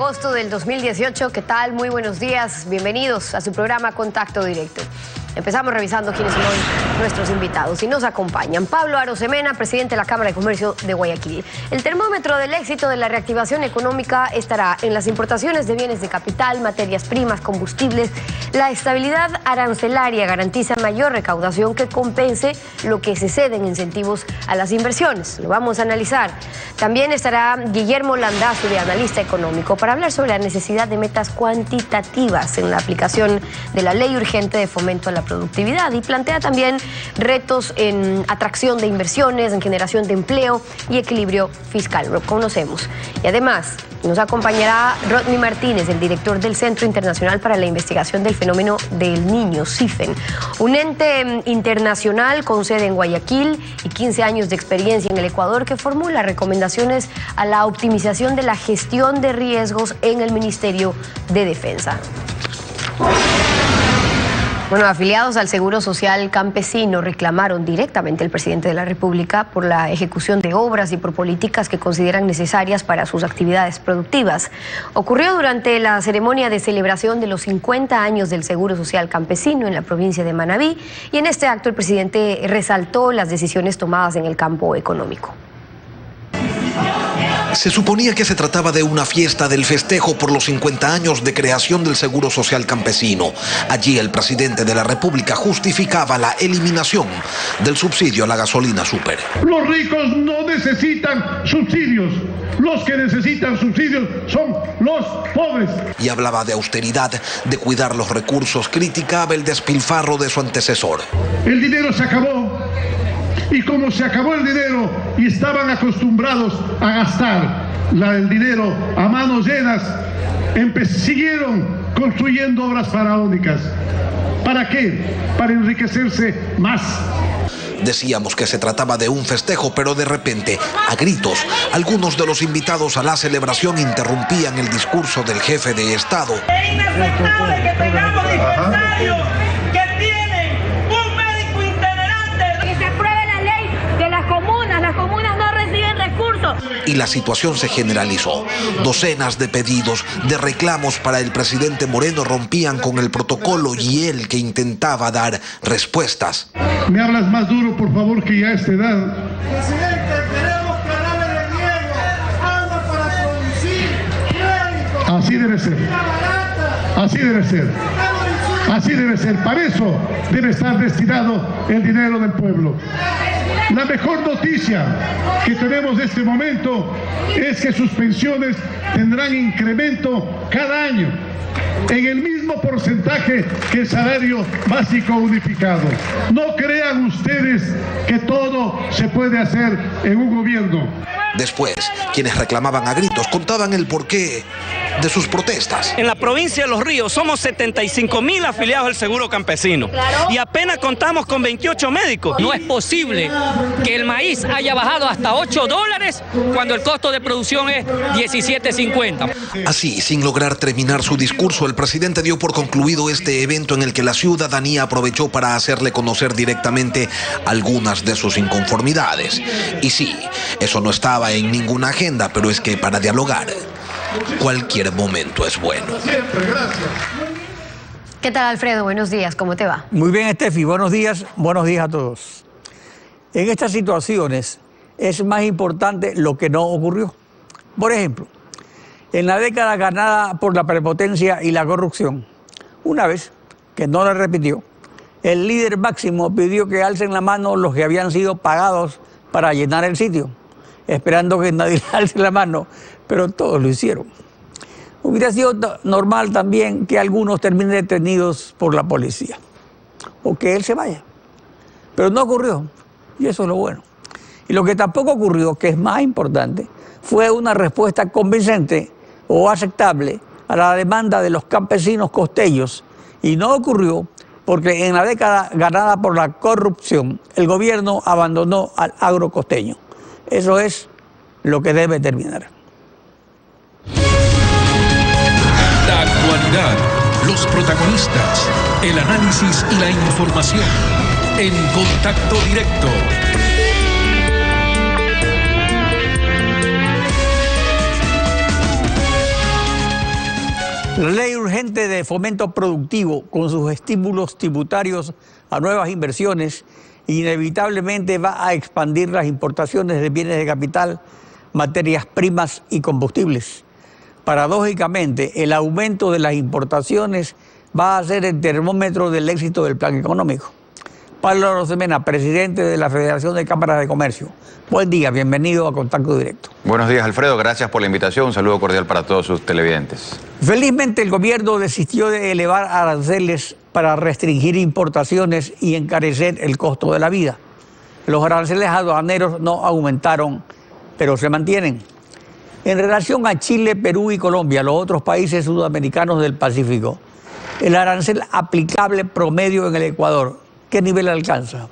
agosto del 2018. ¿Qué tal? Muy buenos días. Bienvenidos a su programa Contacto Directo. Empezamos revisando quiénes son hoy nuestros invitados y nos acompañan. Pablo Arosemena, presidente de la Cámara de Comercio de Guayaquil. El termómetro del éxito de la reactivación económica estará en las importaciones de bienes de capital, materias primas, combustibles. La estabilidad arancelaria garantiza mayor recaudación que compense lo que se cede en incentivos a las inversiones. Lo vamos a analizar. También estará Guillermo Landazuri, de analista económico, para hablar sobre la necesidad de metas cuantitativas en la aplicación de la ley urgente de fomento a la productividad, y plantea también retos en atracción de inversiones, en generación de empleo y equilibrio fiscal. Lo conocemos. Y además nos acompañará Rodney Martínez, el director del Centro Internacional para la Investigación del Fenómeno del Niño, CIFEN, un ente internacional con sede en Guayaquil y 15 años de experiencia en el Ecuador, que formula recomendaciones a la optimización de la gestión de riesgos en el Ministerio de Defensa. Bueno, afiliados al Seguro Social Campesino reclamaron directamente al presidente de la República por la ejecución de obras y por políticas que consideran necesarias para sus actividades productivas. Ocurrió durante la ceremonia de celebración de los 50 años del Seguro Social Campesino en la provincia de Manabí, y en este acto el presidente resaltó las decisiones tomadas en el campo económico. Se suponía que se trataba de una fiesta del festejo por los 50 años de creación del Seguro Social Campesino. Allí el presidente de la República justificaba la eliminación del subsidio a la gasolina súper. Los ricos no necesitan subsidios. Los que necesitan subsidios son los pobres. Y hablaba de austeridad, de cuidar los recursos, criticaba el despilfarro de su antecesor. El dinero se acabó. Y como se acabó el dinero y estaban acostumbrados a gastar el dinero a manos llenas, siguieron construyendo obras faraónicas. ¿Para qué? Para enriquecerse más. Decíamos que se trataba de un festejo, pero de repente, a gritos, algunos de los invitados a la celebración interrumpían el discurso del jefe de Estado. Es inaceptable que tengamos dispensarios que tienen un médico itinerante. Que se apruebe la ley de las comunas no reciben recursos. Y la situación se generalizó. Docenas de pedidos, de reclamos para el presidente Moreno rompían con el protocolo, y él, que intentaba dar respuestas. Me hablas más duro, por favor, que ya a esta edad. Presidente, queremos que acabe el riego, agua para producir crédito. Así debe ser. Así debe ser. Así debe ser. Para eso debe estar destinado el dinero del pueblo. La mejor noticia que tenemos de este momento es que sus pensiones tendrán incremento cada año en el mismo porcentaje que el salario básico unificado. No crean ustedes que todo se puede hacer en un gobierno. Después, quienes reclamaban a gritos contaban el porqué de sus protestas. En la provincia de Los Ríos somos 75.000 afiliados al Seguro Campesino y apenas contamos con 28 médicos. No es posible que el maíz haya bajado hasta $8 cuando el costo de producción es $17.50. Así, sin lograr terminar su discurso, el presidente dio por concluido este evento en el que la ciudadanía aprovechó para hacerle conocer directamente algunas de sus inconformidades. Y sí, eso no estaba en ninguna agenda, pero es que para dialogar cualquier momento es bueno. ¿Qué tal, Alfredo? Buenos días, ¿cómo te va? Muy bien, Estefi, buenos días a todos. En estas situaciones es más importante lo que no ocurrió. Por ejemplo, en la década ganada por la prepotencia y la corrupción, una vez, que no la repitió, el líder máximo pidió que alcen la mano los que habían sido pagados para llenar el sitio, esperando que nadie alce la mano, pero todos lo hicieron. Hubiera sido normal también que algunos terminen detenidos por la policía, o que él se vaya. Pero no ocurrió, y eso es lo bueno. Y lo que tampoco ocurrió, que es más importante, fue una respuesta convincente o aceptable a la demanda de los campesinos costeños, y no ocurrió porque en la década ganada por la corrupción, el gobierno abandonó al agrocosteño. Eso es lo que debe terminar. La actualidad, los protagonistas, el análisis y la información en Contacto Directo. La ley urgente de fomento productivo, con sus estímulos tributarios a nuevas inversiones, inevitablemente va a expandir las importaciones de bienes de capital, materias primas y combustibles. Paradójicamente, el aumento de las importaciones va a ser el termómetro del éxito del plan económico. Pablo Arosemena, presidente de la Federación de Cámaras de Comercio. Buen día, bienvenido a Contacto Directo. Buenos días, Alfredo, gracias por la invitación. Un saludo cordial para todos sus televidentes. Felizmente el gobierno desistió de elevar aranceles para restringir importaciones y encarecer el costo de la vida. Los aranceles aduaneros no aumentaron, pero se mantienen. En relación a Chile, Perú y Colombia, los otros países sudamericanos del Pacífico, el arancel aplicable promedio en el Ecuador, ¿qué nivel alcanza?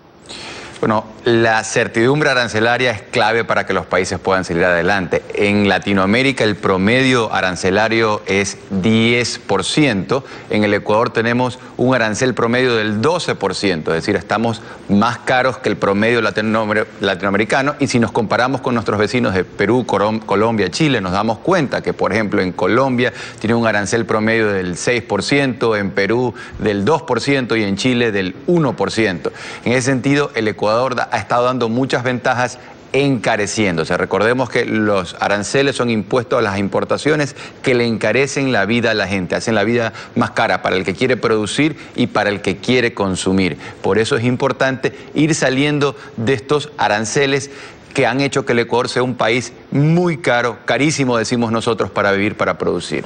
Bueno, la certidumbre arancelaria es clave para que los países puedan salir adelante. En Latinoamérica el promedio arancelario es 10%. En el Ecuador tenemos un arancel promedio del 12%, es decir, estamos más caros que el promedio latinoamericano. Y si nos comparamos con nuestros vecinos de Perú, Colombia, Chile, nos damos cuenta que, por ejemplo, en Colombia tiene un arancel promedio del 6%, en Perú del 2% y en Chile del 1%. En ese sentido, el Ecuador ha estado dando muchas ventajas encareciéndose. Recordemos que los aranceles son impuestos a las importaciones que le encarecen la vida a la gente, hacen la vida más cara para el que quiere producir y para el que quiere consumir. Por eso es importante ir saliendo de estos aranceles que han hecho que el Ecuador sea un país muy caro, carísimo decimos nosotros, para vivir, para producir.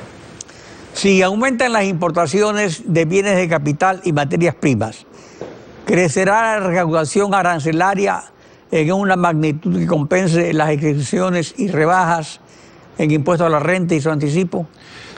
Si aumentan las importaciones de bienes de capital y materias primas, ¿crecerá la recaudación arancelaria en una magnitud que compense las exenciones y rebajas en impuestos a la renta y su anticipo?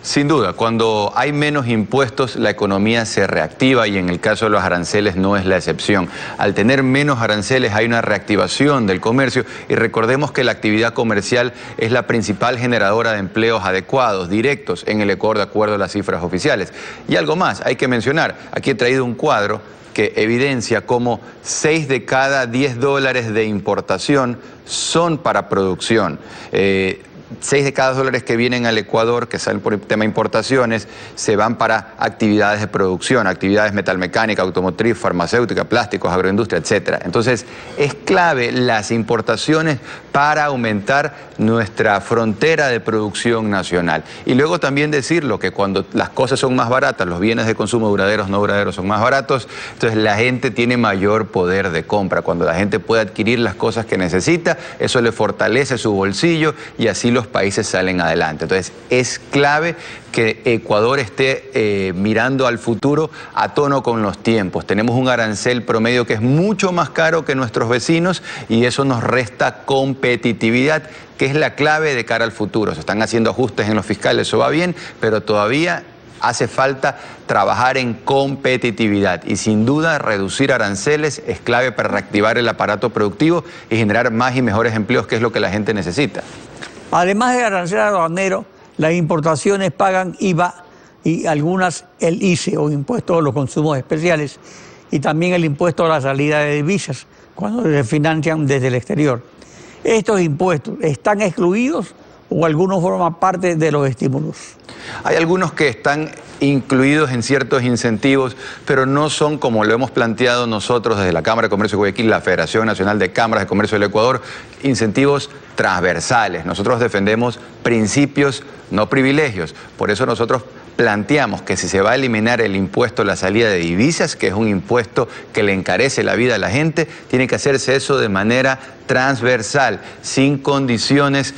Sin duda, cuando hay menos impuestos, la economía se reactiva y en el caso de los aranceles no es la excepción. Al tener menos aranceles hay una reactivación del comercio y recordemos que la actividad comercial es la principal generadora de empleos adecuados, directos en el Ecuador, de acuerdo a las cifras oficiales. Y algo más, hay que mencionar, aquí he traído un cuadro que evidencia cómo 6 de cada 10 dólares de importación son para producción. 6 de cada dólares que vienen al Ecuador, que salen por el tema de importaciones, se van para actividades de producción, actividades metalmecánica, automotriz, farmacéutica, plásticos, agroindustria, etc. Entonces, es clave las importaciones para aumentar nuestra frontera de producción nacional. Y luego también decirlo, que cuando las cosas son más baratas, los bienes de consumo duraderos, no duraderos son más baratos, entonces la gente tiene mayor poder de compra. Cuando la gente puede adquirir las cosas que necesita, eso le fortalece su bolsillo y así los países salen adelante. Entonces, es clave que Ecuador esté mirando al futuro a tono con los tiempos. Tenemos un arancel promedio que es mucho más caro que nuestros vecinos y eso nos resta competitividad, que es la clave de cara al futuro. Se están haciendo ajustes en los fiscales, eso va bien, pero todavía hace falta trabajar en competitividad y sin duda reducir aranceles es clave para reactivar el aparato productivo y generar más y mejores empleos, que es lo que la gente necesita. Además de arancel aduanero, las importaciones pagan IVA y algunas el ICE o impuesto a los consumos especiales y también el impuesto a la salida de divisas cuando se financian desde el exterior. ¿Estos impuestos están excluidos o algunos forman parte de los estímulos? Hay algunos que están incluidos en ciertos incentivos, pero no son, como lo hemos planteado nosotros desde la Cámara de Comercio de Guayaquil, la Federación Nacional de Cámaras de Comercio del Ecuador, incentivos transversales. Nosotros defendemos principios, no privilegios. Por eso nosotros planteamos que si se va a eliminar el impuesto a la salida de divisas, que es un impuesto que le encarece la vida a la gente, tiene que hacerse eso de manera transversal, sin condiciones,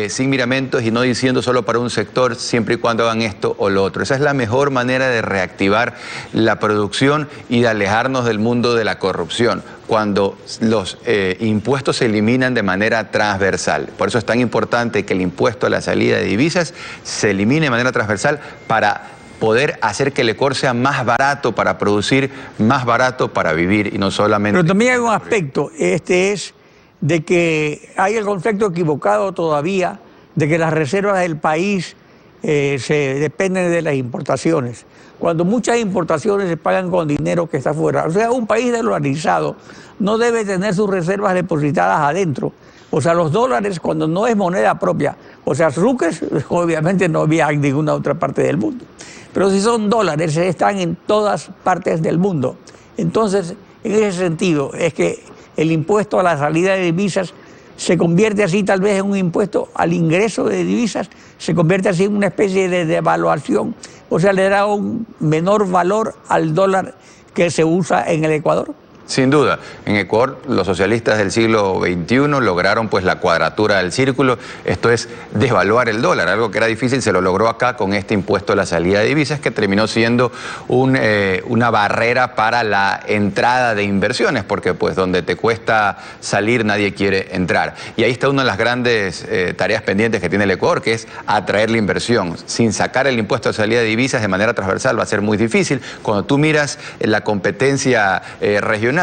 sin miramentos y no diciendo solo para un sector, siempre y cuando hagan esto o lo otro. Esa es la mejor manera de reactivar la producción y de alejarnos del mundo de la corrupción, cuando los impuestos se eliminan de manera transversal. Por eso es tan importante que el impuesto a la salida de divisas se elimine de manera transversal para poder hacer que el Ecuador sea más barato para producir, más barato para vivir y no solamente... Pero también hay un aspecto, es de que hay el concepto equivocado todavía de que las reservas del país se dependen de las importaciones, cuando muchas importaciones se pagan con dinero que está fuera. O sea, un país dolarizado no debe tener sus reservas depositadas adentro. O sea, los dólares, cuando no es moneda propia, O sea, ruques, obviamente no había en ninguna otra parte del mundo. Pero si son dólares, están en todas partes del mundo. Entonces, en ese sentido, es que el impuesto a la salida de divisas se convierte así tal vez en un impuesto al ingreso de divisas, se convierte así en una especie de devaluación, o sea, le da un menor valor al dólar que se usa en el Ecuador. Sin duda, en Ecuador los socialistas del siglo XXI lograron pues la cuadratura del círculo, esto es devaluar el dólar, algo que era difícil, se lo logró acá con este impuesto a la salida de divisas que terminó siendo una barrera para la entrada de inversiones, porque pues donde te cuesta salir nadie quiere entrar. Y ahí está una de las grandes tareas pendientes que tiene el Ecuador, que es atraer la inversión. Sin sacar el impuesto a salida de divisas de manera transversal va a ser muy difícil. Cuando tú miras la competencia regional,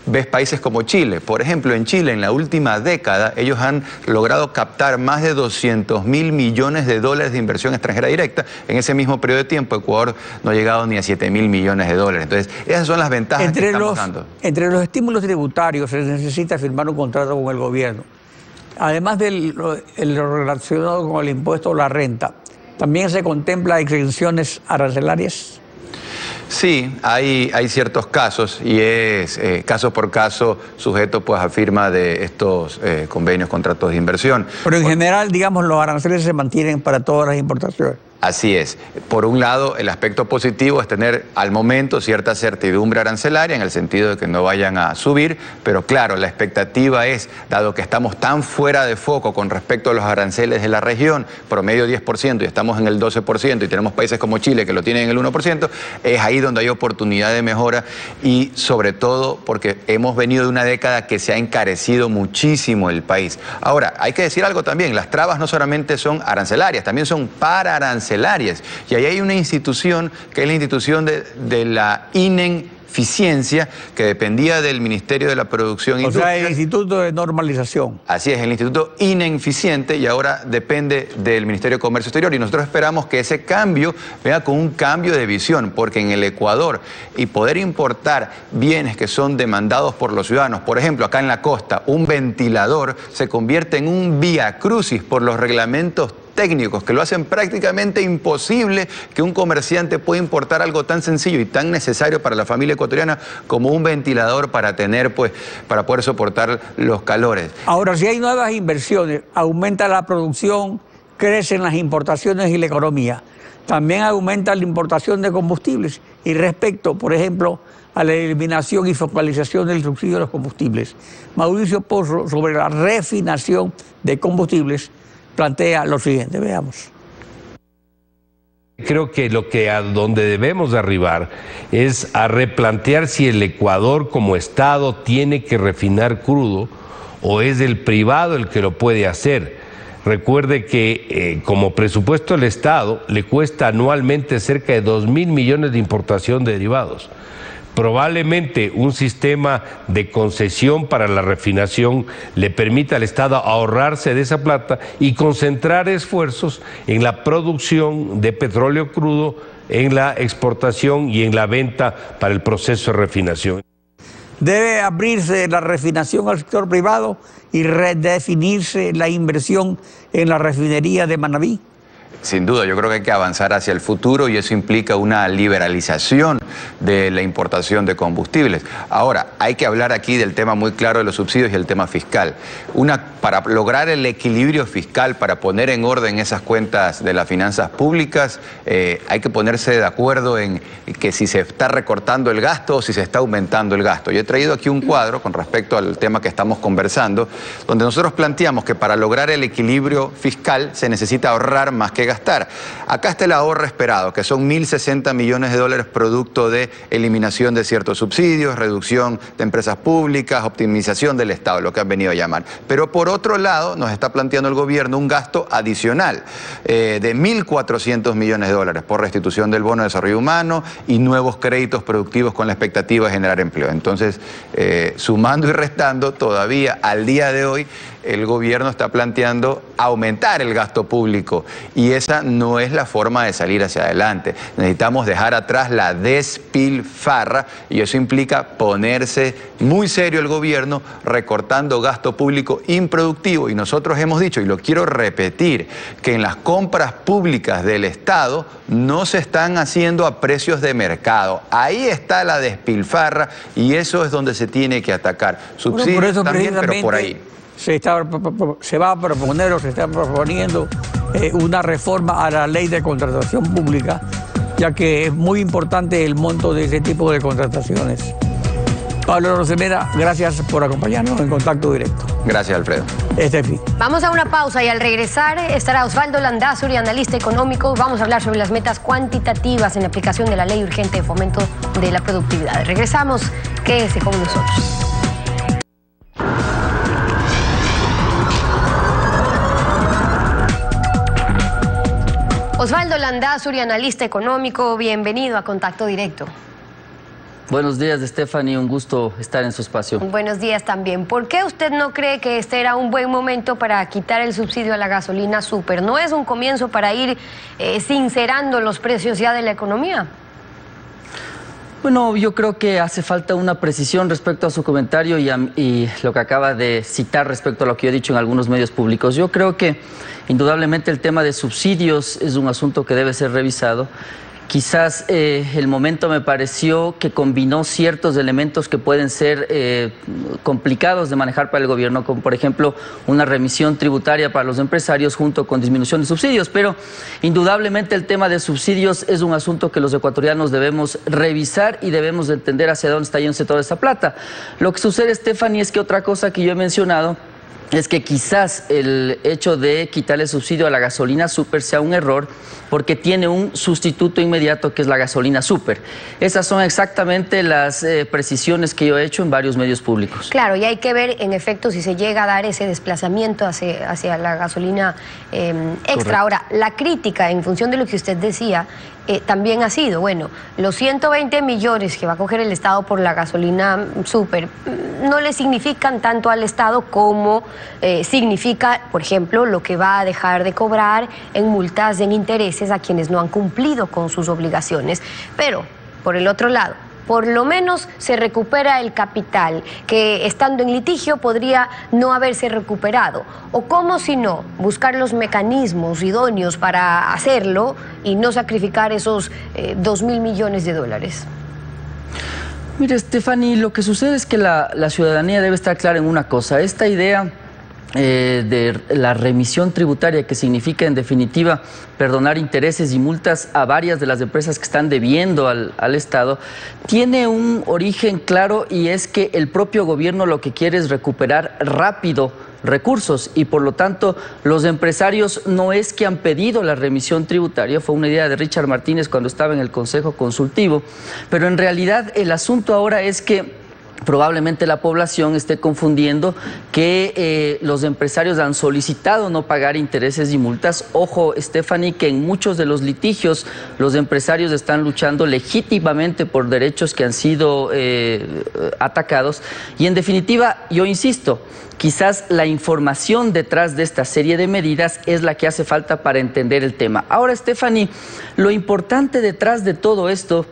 ves países como Chile. Por ejemplo, en Chile, en la última década, ellos han logrado captar más de 200.000 millones de dólares de inversión extranjera directa. En ese mismo periodo de tiempo, Ecuador no ha llegado ni a 7.000 millones de dólares. Entonces, esas son las ventajas que estamos dando. Entre los estímulos tributarios se necesita firmar un contrato con el gobierno. Además de lo relacionado con el impuesto a la renta, ¿también se contempla exenciones arancelarias? Sí, hay ciertos casos y es caso por caso sujeto pues a firma de estos convenios, contratos de inversión. Pero en general, digamos, los aranceles se mantienen para todas las importaciones. Así es. Por un lado, el aspecto positivo es tener al momento cierta certidumbre arancelaria en el sentido de que no vayan a subir, pero claro, la expectativa es, dado que estamos tan fuera de foco con respecto a los aranceles de la región, promedio 10% y estamos en el 12% y tenemos países como Chile que lo tienen en el 1%, es ahí donde hay oportunidad de mejora y sobre todo porque hemos venido de una década que se ha encarecido muchísimo el país. Ahora, hay que decir algo también, las trabas no solamente son arancelarias, también son pararancelarias. Y ahí hay una institución que es la institución de la ineficiencia que dependía del Ministerio de la Producción Industrial. O sea, el Instituto de Normalización. Así es, el Instituto Ineficiente y ahora depende del Ministerio de Comercio Exterior y nosotros esperamos que ese cambio venga con un cambio de visión porque en el Ecuador y poder importar bienes que son demandados por los ciudadanos, por ejemplo, acá en la costa, un ventilador se convierte en un vía crucis por los reglamentos técnicos que lo hacen prácticamente imposible que un comerciante pueda importar algo tan sencillo y tan necesario para la familia ecuatoriana como un ventilador para tener, pues, para poder soportar los calores. Ahora, si hay nuevas inversiones, aumenta la producción, crecen las importaciones y la economía. También aumenta la importación de combustibles y respecto, por ejemplo, a la eliminación y focalización del subsidio de los combustibles. Mauricio Pozo, sobre la refinación de combustibles, plantea lo siguiente, veamos. Creo que a donde debemos de arribar es a replantear si el Ecuador como Estado tiene que refinar crudo o es el privado el que lo puede hacer. Recuerde que como presupuesto del Estado le cuesta anualmente cerca de 2.000 millones de importación de derivados. Probablemente un sistema de concesión para la refinación le permita al Estado ahorrarse de esa plata y concentrar esfuerzos en la producción de petróleo crudo, en la exportación y en la venta para el proceso de refinación. Debe abrirse la refinación al sector privado y redefinirse la inversión en la refinería de Manabí. Sin duda, yo creo que hay que avanzar hacia el futuro y eso implica una liberalización de la importación de combustibles. Ahora, hay que hablar aquí del tema muy claro de los subsidios y el tema fiscal. Para lograr el equilibrio fiscal, para poner en orden esas cuentas de las finanzas públicas, hay que ponerse de acuerdo en que si se está recortando el gasto o si se está aumentando el gasto. Yo he traído aquí un cuadro con respecto al tema que estamos conversando, donde nosotros planteamos que para lograr el equilibrio fiscal se necesita ahorrar más que gastar. Acá está el ahorro esperado, que son 1.060 millones de dólares producto de eliminación de ciertos subsidios, reducción de empresas públicas, optimización del Estado, lo que han venido a llamar. Pero por otro lado, nos está planteando el gobierno un gasto adicional de 1.400 millones de dólares por restitución del bono de desarrollo humano y nuevos créditos productivos con la expectativa de generar empleo. Entonces, sumando y restando, todavía al día de hoy, el gobierno está planteando aumentar el gasto público y Y esa no es la forma de salir hacia adelante. Necesitamos dejar atrás la despilfarra y eso implica ponerse muy serio el gobierno recortando gasto público improductivo. Y nosotros hemos dicho, y lo quiero repetir, que en las compras públicas del Estado no se están haciendo a precios de mercado. Ahí está la despilfarra y eso es donde se tiene que atacar. Subsidios por eso también, pero por ahí. Se va a proponer o se está proponiendo una reforma a la ley de contratación pública, ya que es muy importante el monto de ese tipo de contrataciones. Pablo Arosemena, gracias por acompañarnos en Contacto Directo. Gracias, Alfredo. Vamos a una pausa y al regresar estará Osvaldo Landázuri, analista económico. Vamos a hablar sobre las metas cuantitativas en la aplicación de la Ley Urgente de Fomento de la Productividad. Regresamos, quédese con nosotros. Osvaldo Landázuri, analista económico, bienvenido a Contacto Directo. Buenos días, Stephanie, un gusto estar en su espacio. Buenos días también. ¿Por qué usted no cree que este era un buen momento para quitar el subsidio a la gasolina súper? ¿No es un comienzo para ir sincerando los precios ya de la economía? Bueno, yo creo que hace falta una precisión respecto a su comentario y lo que acaba de citar respecto a lo que yo he dicho en algunos medios públicos. Yo creo que indudablemente el tema de subsidios es un asunto que debe ser revisado. Quizás el momento me pareció que combinó ciertos elementos que pueden ser complicados de manejar para el gobierno, como por ejemplo una remisión tributaria para los empresarios junto con disminución de subsidios, pero indudablemente el tema de subsidios es un asunto que los ecuatorianos debemos revisar y debemos entender hacia dónde está yéndose toda esta plata. Lo que sucede, Stephanie, es que otra cosa que yo he mencionado es que quizás el hecho de quitarle el subsidio a la gasolina súper sea un error porque tiene un sustituto inmediato que es la gasolina súper. Esas son exactamente las precisiones que yo he hecho en varios medios públicos. Claro, y hay que ver en efecto si se llega a dar ese desplazamiento hacia la gasolina extra. Correcto. Ahora, la crítica en función de lo que usted decía también ha sido, bueno, los 120 millones que va a coger el Estado por la gasolina súper no le significan tanto al Estado como significa, por ejemplo, lo que va a dejar de cobrar en multas, en intereses a quienes no han cumplido con sus obligaciones. Pero, por el otro lado, por lo menos se recupera el capital que estando en litigio podría no haberse recuperado. O cómo si no, buscar los mecanismos idóneos para hacerlo y no sacrificar esos 2.000 millones de dólares. Mire, Stephanie, lo que sucede es que la ciudadanía debe estar clara en una cosa. Esta idea de la remisión tributaria, que significa en definitiva perdonar intereses y multas a varias de las empresas que están debiendo al Estado, tiene un origen claro y es que el propio gobierno lo que quiere es recuperar rápido recursos y por lo tanto los empresarios no es que han pedido la remisión tributaria, fue una idea de Richard Martínez cuando estaba en el Consejo Consultivo, pero en realidad el asunto ahora es que probablemente la población esté confundiendo que los empresarios han solicitado no pagar intereses y multas. Ojo, Stephanie, que en muchos de los litigios los empresarios están luchando legítimamente por derechos que han sido atacados. Y en definitiva, yo insisto, quizás la información detrás de esta serie de medidas es la que hace falta para entender el tema. Ahora, Stephanie, lo importante detrás de todo esto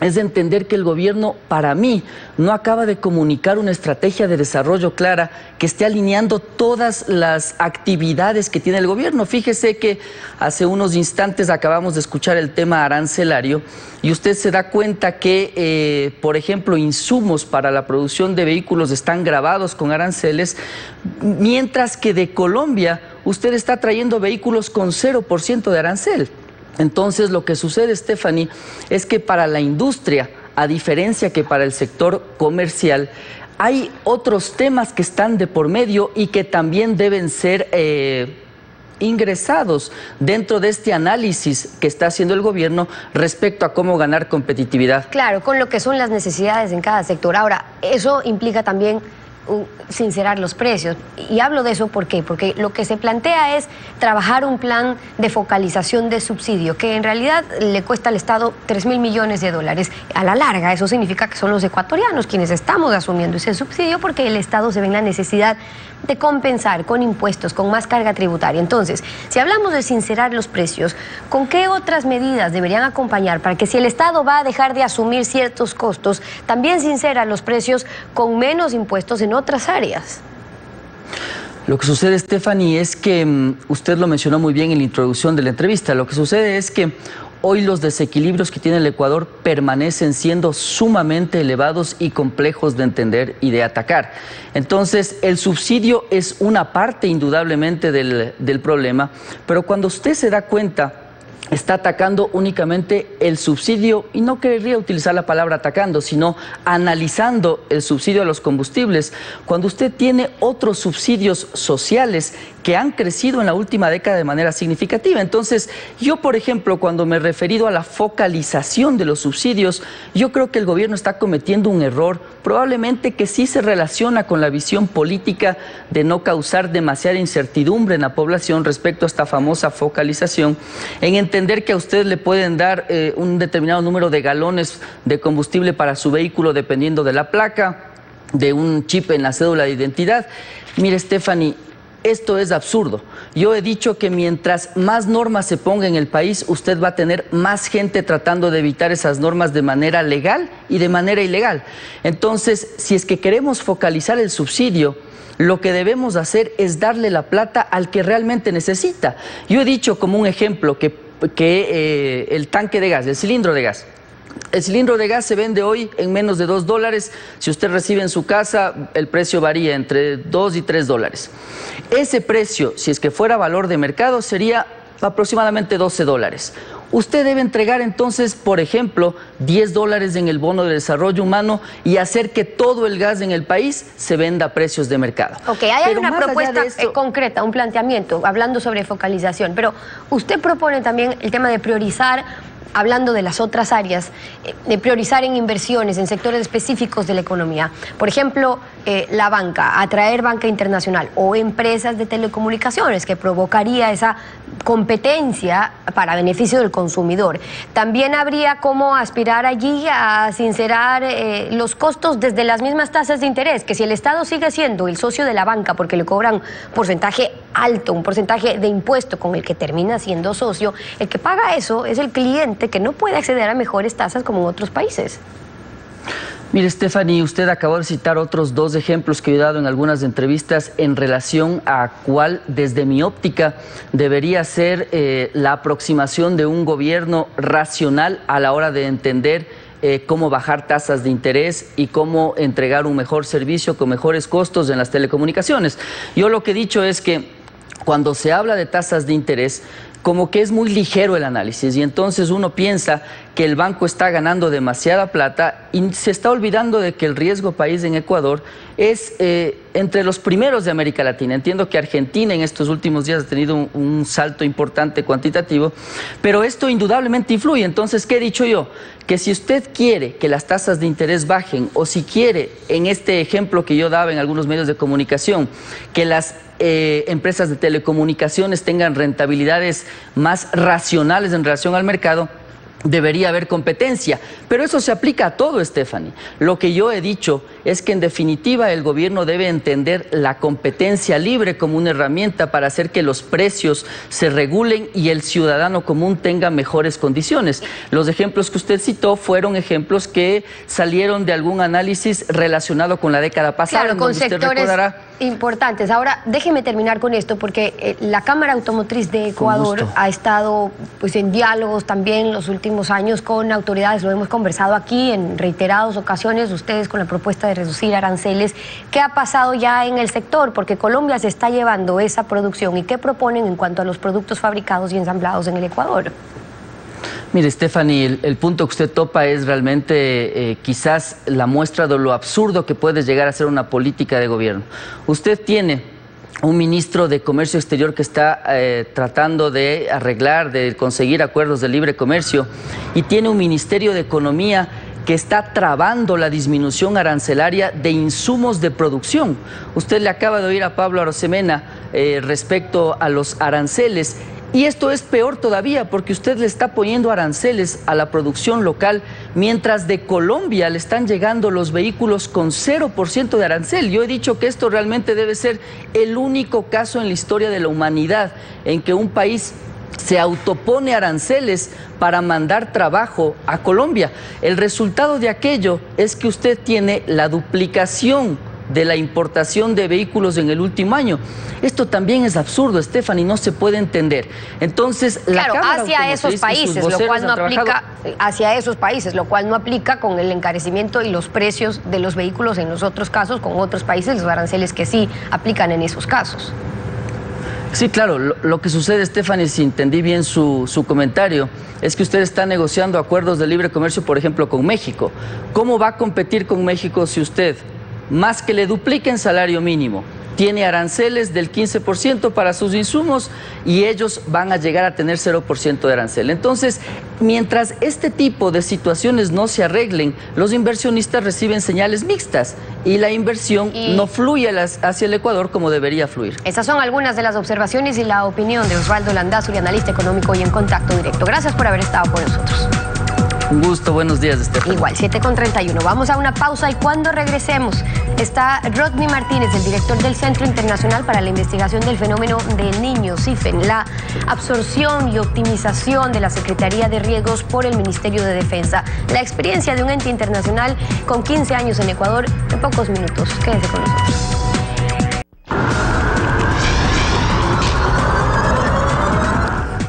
es de entender que el gobierno, para mí, no acaba de comunicar una estrategia de desarrollo clara que esté alineando todas las actividades que tiene el gobierno. Fíjese que hace unos instantes acabamos de escuchar el tema arancelario y usted se da cuenta que, por ejemplo, insumos para la producción de vehículos están gravados con aranceles, mientras que de Colombia usted está trayendo vehículos con 0% de arancel. Entonces, lo que sucede, Stephanie, es que para la industria, a diferencia que para el sector comercial, hay otros temas que están de por medio y que también deben ser ingresados dentro de este análisis que está haciendo el gobierno respecto a cómo ganar competitividad. Claro, con lo que son las necesidades en cada sector. Ahora, eso implica también sincerar los precios. Y hablo de eso ¿por qué? Porque lo que se plantea es trabajar un plan de focalización de subsidio, que en realidad le cuesta al Estado 3.000 millones de dólares. A la larga, eso significa que son los ecuatorianos quienes estamos asumiendo ese subsidio, porque el Estado se ve en la necesidad de compensar con impuestos, con más carga tributaria. Entonces, si hablamos de sincerar los precios, ¿con qué otras medidas deberían acompañar para que si el Estado va a dejar de asumir ciertos costos, también sincera los precios con menos impuestos en otras áreas? Lo que sucede, Stephanie, es que usted lo mencionó muy bien en la introducción de la entrevista. Lo que sucede es que hoy los desequilibrios que tiene el Ecuador permanecen siendo sumamente elevados y complejos de entender y de atacar. Entonces, el subsidio es una parte indudablemente del problema, pero cuando usted se da cuenta, está atacando únicamente el subsidio, y no querría utilizar la palabra atacando, sino analizando el subsidio a los combustibles, cuando usted tiene otros subsidios sociales que han crecido en la última década de manera significativa. Entonces, yo, por ejemplo, cuando me he referido a la focalización de los subsidios, yo creo que el gobierno está cometiendo un error, probablemente que sí se relaciona con la visión política de no causar demasiada incertidumbre en la población respecto a esta famosa focalización, en entender que a usted le pueden dar un determinado número de galones de combustible para su vehículo dependiendo de la placa, de un chip en la cédula de identidad. Mire, Stephanie, esto es absurdo. Yo he dicho que mientras más normas se ponga en el país, usted va a tener más gente tratando de evitar esas normas de manera legal y de manera ilegal. Entonces, si es que queremos focalizar el subsidio, lo que debemos hacer es darle la plata al que realmente necesita. Yo he dicho como un ejemplo que el tanque de gas, el cilindro de gas. El cilindro de gas se vende hoy en menos de $2. Si usted recibe en su casa, el precio varía entre $2 y $3. Ese precio, si es que fuera valor de mercado, sería aproximadamente $12. Usted debe entregar entonces, por ejemplo, $10 en el bono de desarrollo humano y hacer que todo el gas en el país se venda a precios de mercado. Ok, hay una propuesta concreta, un planteamiento, hablando sobre focalización, pero usted propone también el tema de priorizar, hablando de las otras áreas, de priorizar en inversiones, en sectores específicos de la economía. Por ejemplo, la banca, atraer banca internacional o empresas de telecomunicaciones, que provocaría esa competencia para beneficio del consumidor. También habría como aspirar allí a sincerar los costos desde las mismas tasas de interés, que si el Estado sigue siendo el socio de la banca porque le cobran porcentaje alto, un porcentaje de impuesto con el que termina siendo socio, el que paga eso es el cliente, que no puede acceder a mejores tasas como en otros países. Mire, Stephanie, usted acabó de citar otros dos ejemplos que he dado en algunas entrevistas en relación a cuál, desde mi óptica, debería ser la aproximación de un gobierno racional a la hora de entender cómo bajar tasas de interés y cómo entregar un mejor servicio con mejores costos en las telecomunicaciones. Yo lo que he dicho es que cuando se habla de tasas de interés, como que es muy ligero el análisis y entonces uno piensa que el banco está ganando demasiada plata y se está olvidando de que el riesgo país en Ecuador es entre los primeros de América Latina. Entiendo que Argentina en estos últimos días ha tenido un salto importante cuantitativo, pero esto indudablemente influye. Entonces, ¿qué he dicho yo? Que si usted quiere que las tasas de interés bajen o si quiere, en este ejemplo que yo daba en algunos medios de comunicación, que las empresas de telecomunicaciones tengan rentabilidades más racionales en relación al mercado, debería haber competencia, pero eso se aplica a todo, Stephanie. Lo que yo he dicho es que en definitiva el gobierno debe entender la competencia libre como una herramienta para hacer que los precios se regulen y el ciudadano común tenga mejores condiciones. Los ejemplos que usted citó fueron ejemplos que salieron de algún análisis relacionado con la década pasada. Claro, con sectores importantes. Ahora, déjeme terminar con esto, porque la Cámara Automotriz de Ecuador ha estado pues en diálogos también los últimos años con autoridades, lo hemos conversado aquí en reiteradas ocasiones, ustedes con la propuesta de reducir aranceles. ¿Qué ha pasado ya en el sector? Porque Colombia se está llevando esa producción. ¿Y qué proponen en cuanto a los productos fabricados y ensamblados en el Ecuador? Mire, Stephanie, el punto que usted topa es realmente quizás la muestra de lo absurdo que puede llegar a ser una política de gobierno. Usted tiene un ministro de Comercio Exterior que está tratando de arreglar, de conseguir acuerdos de libre comercio, y tiene un Ministerio de Economía que está trabando la disminución arancelaria de insumos de producción. Usted le acaba de oír a Pablo Arosemena respecto a los aranceles. Y esto es peor todavía porque usted le está poniendo aranceles a la producción local, mientras de Colombia le están llegando los vehículos con 0% de arancel. Yo he dicho que esto realmente debe ser el único caso en la historia de la humanidad en que un país se autopone aranceles para mandar trabajo a Colombia. El resultado de aquello es que usted tiene la duplicación de la importación de vehículos en el último año. Esto también es absurdo, Stephanie, no se puede entender. Entonces, la Cámara hacia esos países, lo cual no aplica hacia esos países, lo cual no aplica con el encarecimiento y los precios de los vehículos en los otros casos, con otros países, los aranceles que sí aplican en esos casos. Sí, claro, lo que sucede, Stephanie, si entendí bien su comentario, es que usted está negociando acuerdos de libre comercio, por ejemplo, con México. ¿Cómo va a competir con México si usted, más que le dupliquen salario mínimo, tiene aranceles del 15% para sus insumos y ellos van a llegar a tener 0% de arancel? Entonces, mientras este tipo de situaciones no se arreglen, los inversionistas reciben señales mixtas y la inversión no fluye hacia el Ecuador como debería fluir. Estas son algunas de las observaciones y la opinión de Osvaldo Landazuri, analista económico y en Contacto Directo. Gracias por haber estado con nosotros. Un gusto, buenos días, Stephanie. Igual, 7:31. Vamos a una pausa y cuando regresemos está Rodney Martínez, el director del Centro Internacional para la Investigación del Fenómeno del Niño, CIFEN, la absorción y optimización de la Secretaría de Riesgos por el Ministerio de Defensa, la experiencia de un ente internacional con 15 años en Ecuador en pocos minutos. Quédense con nosotros.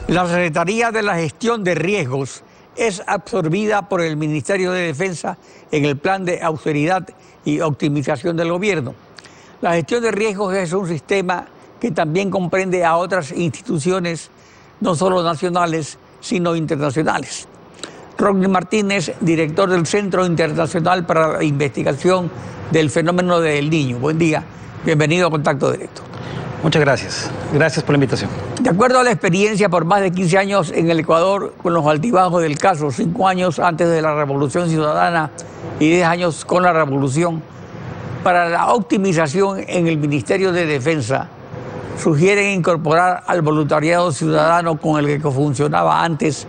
La Secretaría de la Gestión de Riesgos es absorbida por el Ministerio de Defensa en el plan de austeridad y optimización del gobierno. La gestión de riesgos es un sistema que también comprende a otras instituciones, no solo nacionales, sino internacionales. Rodney Martínez, director del Centro Internacional para la Investigación del Fenómeno del Niño. Buen día, bienvenido a Contacto Directo. Muchas gracias. Gracias por la invitación. De acuerdo a la experiencia por más de 15 años en el Ecuador, con los altibajos del caso, 5 años antes de la Revolución Ciudadana y 10 años con la Revolución, para la optimización en el Ministerio de Defensa, sugieren incorporar al voluntariado ciudadano con el que funcionaba antes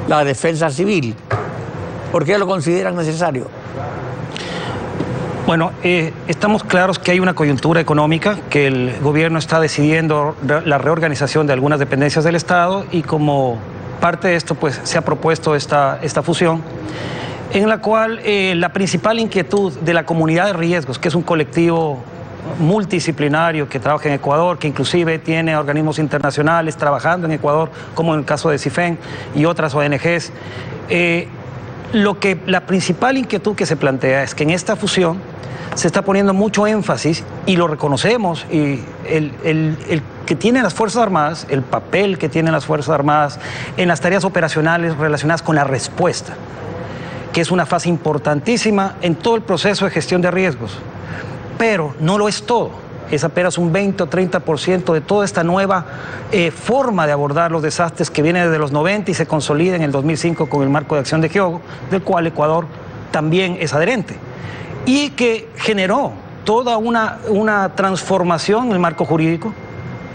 la defensa civil. ¿Por qué lo consideran necesario? Bueno, estamos claros que hay una coyuntura económica, que el gobierno está decidiendo la reorganización de algunas dependencias del Estado y como parte de esto pues se ha propuesto esta fusión, en la cual la principal inquietud de la comunidad de riesgos, que es un colectivo multidisciplinario que trabaja en Ecuador, que inclusive tiene organismos internacionales trabajando en Ecuador, como en el caso de CIFEN y otras ONGs, la principal inquietud que se plantea es que en esta fusión se está poniendo mucho énfasis, y lo reconocemos, y el que tienen las Fuerzas Armadas, el papel que tienen las Fuerzas Armadas en las tareas operacionales relacionadas con la respuesta, que es una fase importantísima en todo el proceso de gestión de riesgos. Pero no lo es todo, es apenas un 20 o 30% de toda esta nueva forma de abordar los desastres que viene desde los 90 y se consolida en el 2005 con el Marco de Acción de Hyogo, del cual Ecuador también es adherente, y que generó toda una transformación en el marco jurídico,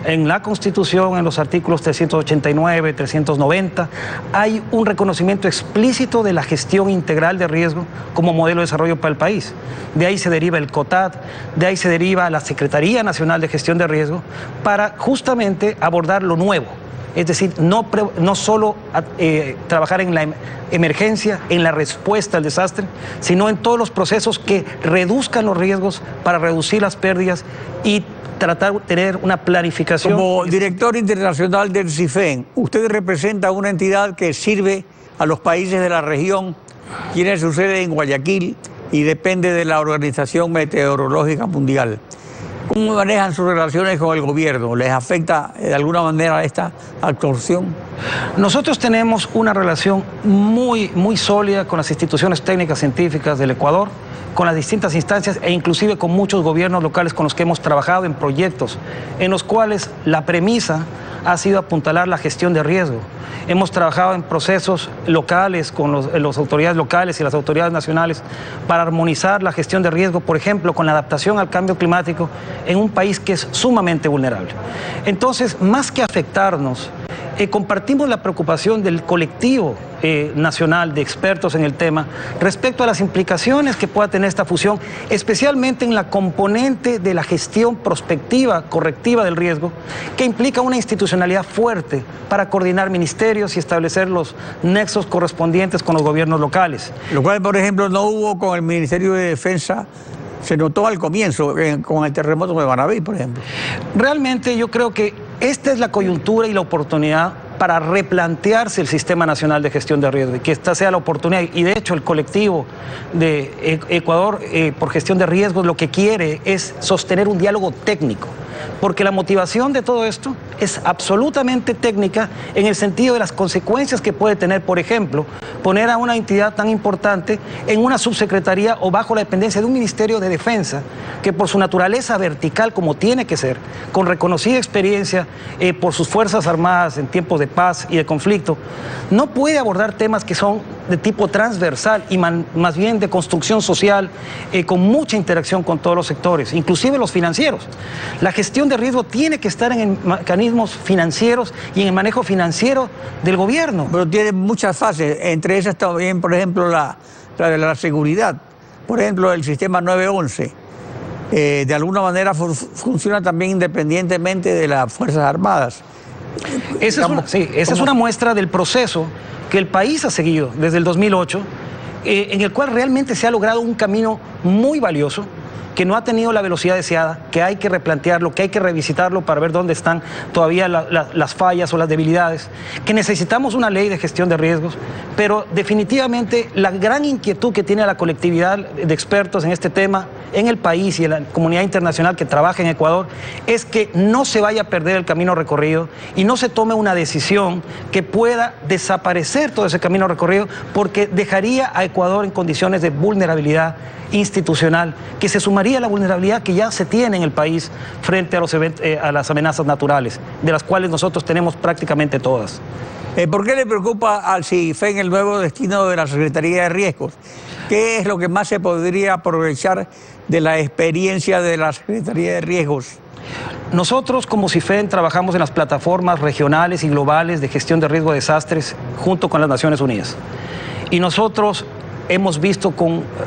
en la Constitución, en los artículos 389, 390, hay un reconocimiento explícito de la gestión integral de riesgo como modelo de desarrollo para el país. De ahí se deriva el COTAD, de ahí se deriva la Secretaría Nacional de Gestión de Riesgo, para justamente abordar lo nuevo. Es decir, no solo trabajar en la emergencia, en la respuesta al desastre, sino en todos los procesos que reduzcan los riesgos para reducir las pérdidas y tratar de tener una planificación. Como director internacional del CIFEN, usted representa una entidad que sirve a los países de la región, tiene su sede en Guayaquil y depende de la Organización Meteorológica Mundial. ¿Cómo manejan sus relaciones con el gobierno? ¿Les afecta de alguna manera esta absorción? Nosotros tenemos una relación muy sólida con las instituciones técnicas científicas del Ecuador, con las distintas instancias e inclusive con muchos gobiernos locales con los que hemos trabajado en proyectos en los cuales la premisa ha sido apuntalar la gestión de riesgo hemos trabajado en procesos locales con las autoridades locales y las autoridades nacionales para armonizar la gestión de riesgo, por ejemplo, con la adaptación al cambio climático en un país que es sumamente vulnerable. Entonces, más que afectarnos, compartimos la preocupación del colectivo nacional de expertos en el tema respecto a las implicaciones que pueda tener esta fusión, especialmente en la componente de la gestión prospectiva, correctiva del riesgo, que implica una institucionalidad fuerte para coordinar ministerios y establecer los nexos correspondientes con los gobiernos locales. Lo cual, por ejemplo, no hubo con el Ministerio de Defensa. Se notó al comienzo con el terremoto de Manabí, por ejemplo. Realmente yo creo que esta es la coyuntura y la oportunidad para replantearse el Sistema Nacional de Gestión de Riesgo y que esta sea la oportunidad. Y de hecho el colectivo de Ecuador por Gestión de Riesgos lo que quiere es sostener un diálogo técnico, porque la motivación de todo esto es absolutamente técnica en el sentido de las consecuencias que puede tener, por ejemplo, poner a una entidad tan importante en una subsecretaría o bajo la dependencia de un Ministerio de Defensa que por su naturaleza vertical, como tiene que ser, con reconocida experiencia por sus Fuerzas Armadas en tiempos de paz y de conflicto, no puede abordar temas que son de tipo transversal y más bien de construcción social, con mucha interacción con todos los sectores, inclusive los financieros. La gestión de riesgo tiene que estar en mecanismos financieros y en el manejo financiero del gobierno. Pero tiene muchas fases, entre esas también, por ejemplo, la de la seguridad. Por ejemplo, el sistema 911, de alguna manera funciona también independientemente de las Fuerzas Armadas. Esa es una muestra del proceso que el país ha seguido desde el 2008, en el cual realmente se ha logrado un camino muy valioso, que no ha tenido la velocidad deseada, que hay que replantearlo, que hay que revisitarlo para ver dónde están todavía las fallas o las debilidades, que necesitamos una ley de gestión de riesgos, pero definitivamente la gran inquietud que tiene la colectividad de expertos en este tema en el país y en la comunidad internacional que trabaja en Ecuador es que no se vaya a perder el camino recorrido y no se tome una decisión que pueda desaparecer todo ese camino recorrido, porque dejaría a Ecuador en condiciones de vulnerabilidad institucional, que se sumaría a la vulnerabilidad que ya se tiene en el país frente a las amenazas naturales, de las cuales nosotros tenemos prácticamente todas. ¿Por qué le preocupa al CIFEN el nuevo destino de la Secretaría de Riesgos? ¿Qué es lo que más se podría aprovechar de la experiencia de la Secretaría de Riesgos? Nosotros como CIFEN trabajamos en las plataformas regionales y globales de gestión de riesgo de desastres junto con las Naciones Unidas. Y nosotros hemos visto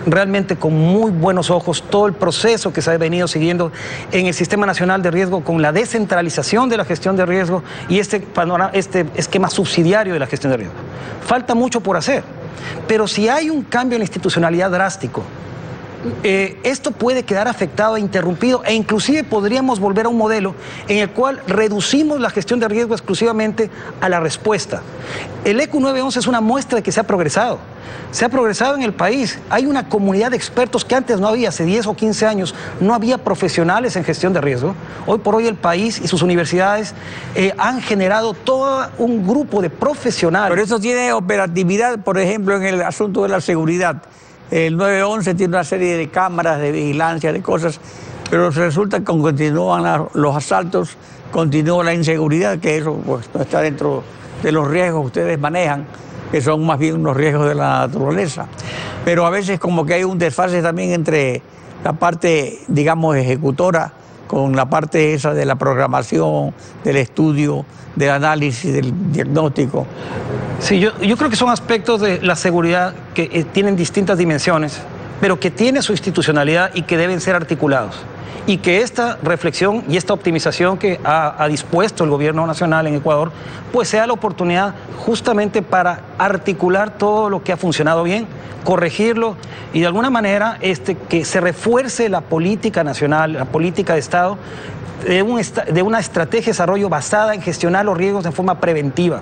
realmente con muy buenos ojos todo el proceso que se ha venido siguiendo en el Sistema Nacional de Riesgo con la descentralización de la gestión de riesgo y este esquema subsidiario de la gestión de riesgo. Falta mucho por hacer, pero si hay un cambio en la institucionalidad drástico, esto puede quedar afectado e interrumpido e inclusive podríamos volver a un modelo en el cual reducimos la gestión de riesgo exclusivamente a la respuesta. El ECU 911 es una muestra de que se ha progresado. Se ha progresado en el país. Hay una comunidad de expertos que antes no había, hace 10 o 15 años, no había profesionales en gestión de riesgo. Hoy por hoy el país y sus universidades han generado todo un grupo de profesionales. Pero eso tiene operatividad, por ejemplo, en el asunto de la seguridad. El 911 tiene una serie de cámaras de vigilancia, de cosas, pero resulta que continúan los asaltos, continúa la inseguridad, que eso pues, no está dentro de los riesgos que ustedes manejan, que son más bien unos riesgos de la naturaleza. Pero a veces como que hay un desfase también entre la parte, digamos, ejecutora con la parte esa de la programación, del estudio, del análisis, del diagnóstico. Sí, yo creo que son aspectos de la seguridad que tienen distintas dimensiones, pero que tienen su institucionalidad y que deben ser articulados. Y que esta reflexión y esta optimización que ha dispuesto el gobierno nacional en Ecuador, pues sea la oportunidad justamente para articular todo lo que ha funcionado bien, corregirlo y de alguna manera que se refuerce la política nacional, la política de Estado, de una estrategia de desarrollo basada en gestionar los riesgos de forma preventiva,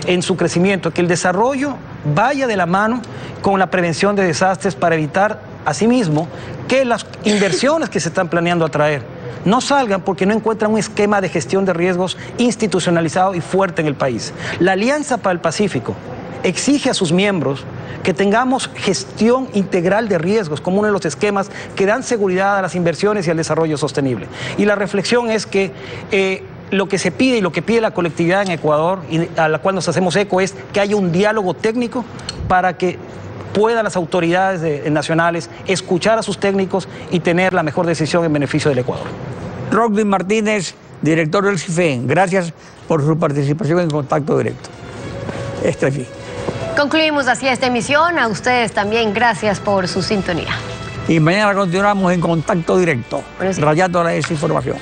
en su crecimiento, que el desarrollo vaya de la mano con la prevención de desastres para evitar, asimismo, que las inversiones que se están planeando atraer no salgan porque no encuentran un esquema de gestión de riesgos institucionalizado y fuerte en el país. La Alianza para el Pacífico exige a sus miembros que tengamos gestión integral de riesgos como uno de los esquemas que dan seguridad a las inversiones y al desarrollo sostenible. Y la reflexión es que lo que se pide y lo que pide la colectividad en Ecuador, y a la cual nos hacemos eco, es que haya un diálogo técnico para que puedan las autoridades nacionales escuchar a sus técnicos y tener la mejor decisión en beneficio del Ecuador. Rodney Martínez, director del CIFEN, gracias por su participación en Contacto Directo. Estefi. Concluimos así esta emisión. A ustedes también gracias por su sintonía. Y mañana continuamos en Contacto Directo, rayando la desinformación.